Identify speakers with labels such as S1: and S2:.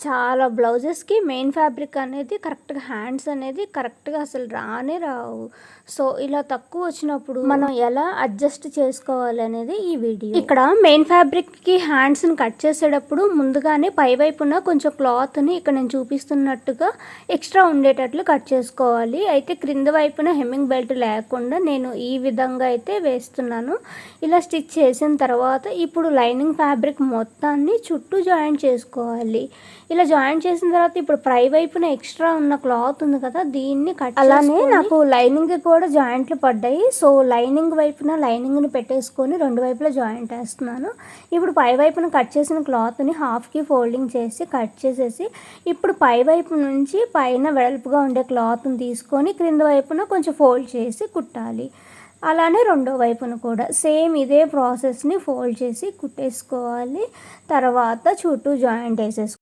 S1: చాలా బ్లౌజెస్‌కి main fabric అనేది కరెక్ట్‌గా హ్యాండ్స్ అనేది కరెక్ట్‌గా అసలు రానే రావు. సో, ఇలా తక్కువొచ్చినప్పుడు మనం ఎలా అడ్జస్ట్ చేసుకోవాలనేది ఈ వీడియో. ఇక్కడ మెయిన్ ఫ్యాబ్రిక్‌కి హ్యాండ్స్‌ని కట్ చేసేటప్పుడు ముందుగానే పై వైపున కొంచెం క్లాత్‌ని ఇక్కడ నేను చూపిస్తున్నట్టుగా ఎక్స్ట్రా ఉండేటట్లు కట్ చేసుకోవాలి. అయితే క్రింద వైపున హెమ్మింగ్ బెల్ట్ లేకుండా నేను ఈ విధంగా అయితే వేస్తున్నాను. ఇలా స్టిచ్ చేసిన తర్వాత ఇప్పుడు లైనింగ్ ఫ్యాబ్రిక్ మొత్తాన్ని చుట్టూ జాయింట్ చేసుకోవాలి. ఇలా జాయింట్ చేసిన తర్వాత ఇప్పుడు పై వైపున ఎక్స్ట్రా ఉన్న క్లాత్ ఉంది కదా, దీన్ని కట్ అలానే నాకు లైనింగ్ కూడా జాయింట్లు పడ్డాయి. సో లైనింగ్ వైపున లైనింగ్ని పెట్టేసుకొని రెండు వైపులా జాయింట్ వేస్తున్నాను. ఇప్పుడు పై వైపున కట్ చేసిన క్లాత్ని హాఫ్కి ఫోల్డింగ్ చేసి కట్ చేసేసి ఇప్పుడు పై వైపు నుంచి పైన వెడల్పుగా ఉండే క్లాత్ని తీసుకొని క్రింద వైపున కొంచెం ఫోల్డ్ చేసి కుట్టాలి. అలానే రెండో వైపున కూడా సేమ్ ఇదే ప్రాసెస్ని ఫోల్డ్ చేసి కుట్టేసుకోవాలి. తర్వాత చుట్టూ జాయింట్ వేసేసుకోవాలి.